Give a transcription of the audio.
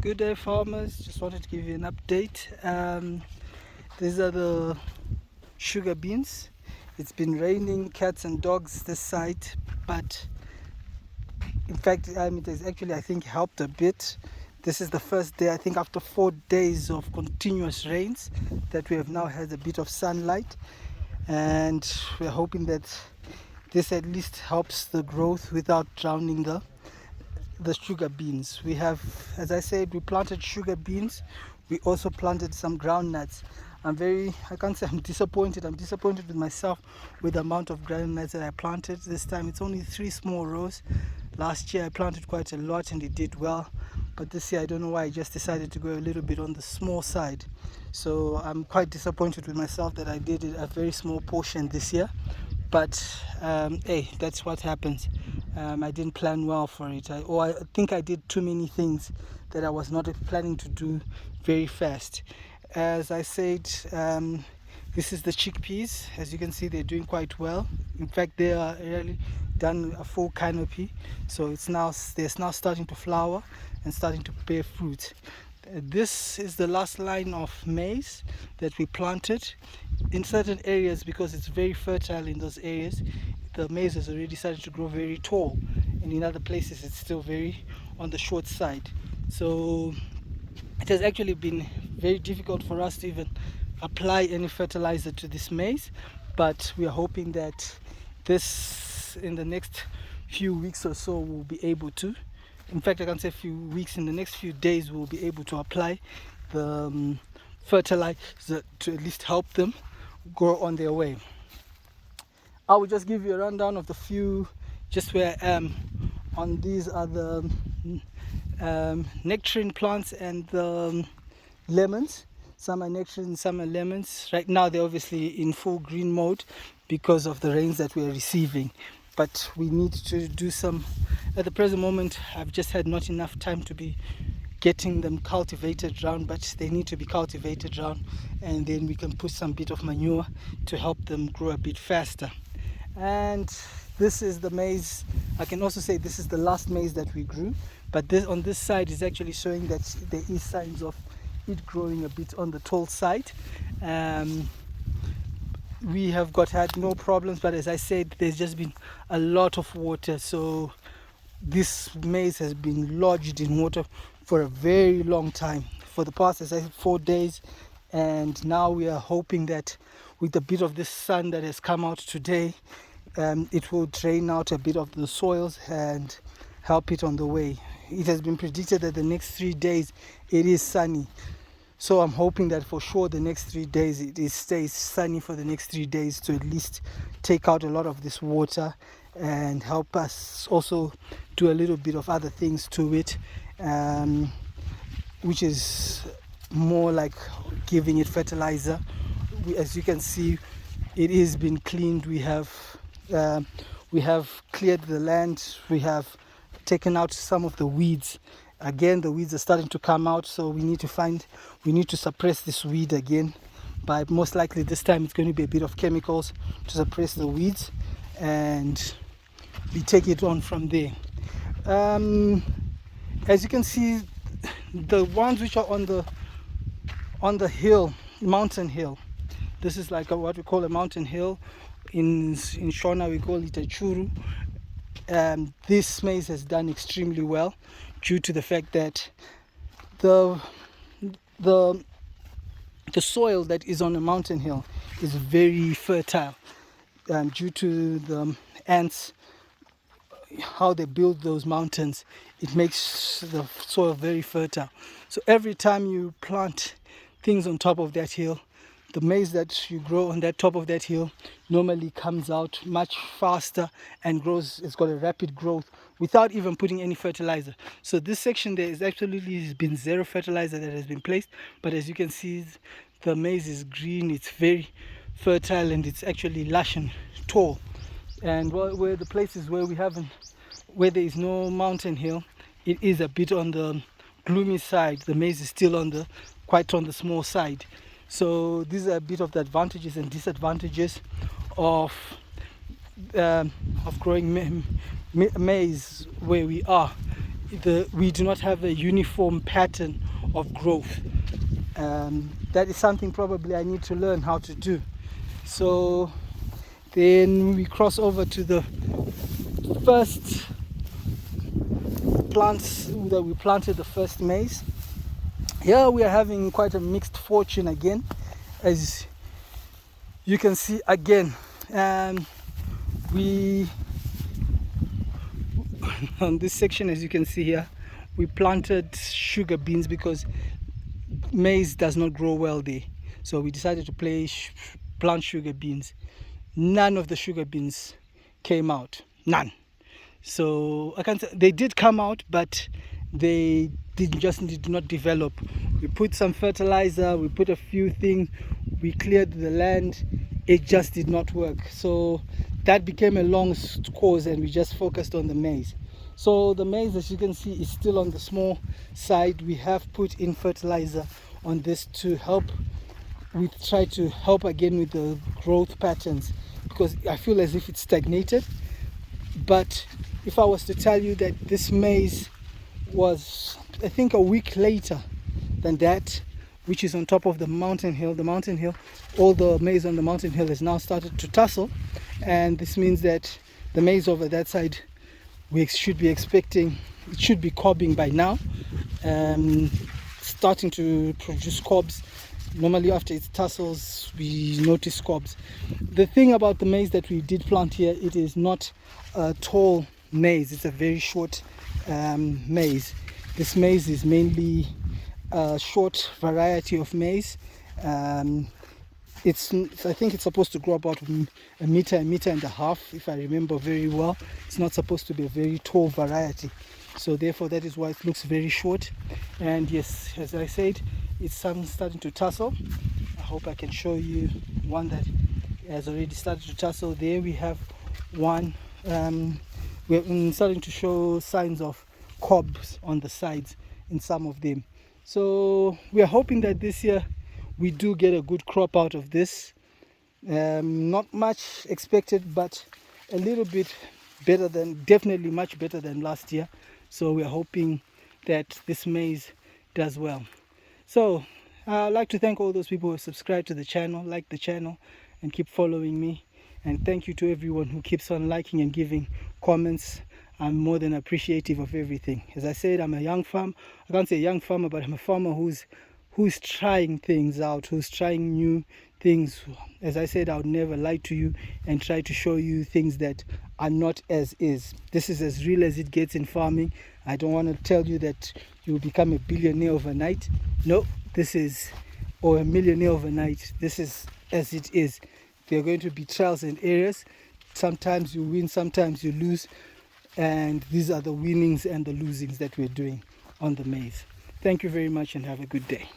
Good day, farmers. Just wanted to give you an update. These are the sugar beans. It's been raining cats and dogs this side, but in fact, it has actually, I think, helped a bit. This is the first day, I think, after 4 days of continuous rains, that we have now had a bit of sunlight, and we're hoping that this at least helps the growth without drowning the sugar beans. We have, as I said, we planted sugar beans. We also planted some groundnuts. I can't say I'm disappointed. I'm disappointed with myself with the amount of groundnuts that I planted. This time it's only 3 small rows. Last year I planted quite a lot and it did well. But this year I don't know why I just decided to go a little bit on the small side. So I'm quite disappointed with myself that I did a very small portion this year. But hey, that's what happens. I didn't plan well for it, I think I did too many things that I was not planning to do very fast. As I said, this is the chickpeas. As you can see, they're doing quite well. In fact, they are really done a full canopy, so they're now starting to flower and starting to bear fruit. This is the last line of maize that we planted. In certain areas, because it's very fertile in those areas, the maize has already started to grow very tall, and in other places it's still very on the short side. So it has actually been very difficult for us to even apply any fertilizer to this maize, but we are hoping that in the next few weeks or so we'll be able to. In fact, I can say a few weeks, in the next few days we'll be able to apply the fertilizer to at least help them grow on their way. I will just give you a rundown of the few, just where I am. On these are the nectarine plants and the lemons. Some are nectarines, some are lemons. Right now they're obviously in full green mode because of the rains that we're receiving. But we need to do some, at the present moment I've just had not enough time to be getting them cultivated round, but they need to be cultivated round, and then we can put some bit of manure to help them grow a bit faster. And this is the maize. I can also say this is the last maize that we grew, but this on this side is actually showing that there is signs of it growing a bit on the tall side. We have had no problems, but as I said, there's just been a lot of water, so this maize has been lodged in water for a very long time, for the past, as I said, 4 days. And now we are hoping that with a bit of this sun that has come out today, it will drain out a bit of the soils and help it on the way. It has been predicted that the next 3 days it is sunny, so I'm hoping that for sure the next 3 days it stays sunny for the next 3 days, to at least take out a lot of this water and help us also do a little bit of other things to it, which is more like giving it fertilizer. As you can see, it has been cleaned. We have cleared the land. We have taken out some of the weeds. Again, the weeds are starting to come out, so we need to suppress this weed again. But most likely this time it's going to be a bit of chemicals to suppress the weeds, and we take it on from there. As you can see, the ones which are on the hill, mountain hill, this is like what we call a mountain hill. In Shona we call it a churu. This maize has done extremely well, due to the fact that the soil that is on a mountain hill is very fertile, due to the ants, how they build those mountains. It makes the soil very fertile. So every time you plant things on top of that hill, the maize that you grow on that top of that hill normally comes out much faster and grows. It's got a rapid growth without even putting any fertilizer. So this section there is absolutely has been zero fertilizer that has been placed, but as you can see, the maize is green, it's very fertile, and it's actually lush and tall. And where the places where where there is no mountain hill, it is a bit on the gloomy side. The maize is still quite on the small side. So these are a bit of the advantages and disadvantages of growing maize where we are. we do not have a uniform pattern of growth. That is something probably I need to learn how to do. So then we cross over to the first plants that we planted, the first maize. Here we are having quite a mixed fortune again, as you can see again. We on this section, as you can see here, we planted sugar beans because maize does not grow well there. So we decided to plant sugar beans. None of the sugar beans came out, none. So I can't say, they did come out, but they did not develop. We put some fertilizer, we put a few things, we cleared the land, it just did not work. So that became a long course, and we just focused on the maize. So the maize, as you can see, is still on the small side. We have put in fertilizer on this to help. We try to help again with the growth patterns, because I feel as if it's stagnated. But if I was to tell you that this maize was, I think, a week later than that, which is on top of the mountain hill, all the maize on the mountain hill has now started to tassel, and this means that the maize over that side, we should be expecting, it should be cobbing by now, starting to produce cobs. Normally after it tassels, we notice cobs. The thing about the maize that we did plant here, it is not a tall maize, it's a very short maize. This maize is mainly a short variety of maize. I think it's supposed to grow about a meter and a half, if I remember very well. It's not supposed to be a very tall variety, so therefore that is why it looks very short. And yes, as I said, it's starting to tassel. I hope I can show you one that has already started to tassel. There we have one. We're starting to show signs of cobs on the sides in some of them. So we are hoping that this year we do get a good crop out of this. Not much expected, but a little bit better than, definitely much better than last year. So we are hoping that this maize does well. So I'd like to thank all those people who have subscribed to the channel, like the channel, and keep following me. And thank you to everyone who keeps on liking and giving comments. I'm more than appreciative of everything. As I said, I'm a young farmer. I can't say young farmer, but I'm a farmer who's trying things out, who's trying new things. As I said, I would never lie to you and try to show you things that are not as is. This is as real as it gets in farming. I don't want to tell you that you will become a billionaire overnight. No, or a millionaire overnight. This is as it is. There are going to be trials and errors. Sometimes you win, sometimes you lose. And these are the winnings and the losings that we're doing on the maize. Thank you very much and have a good day.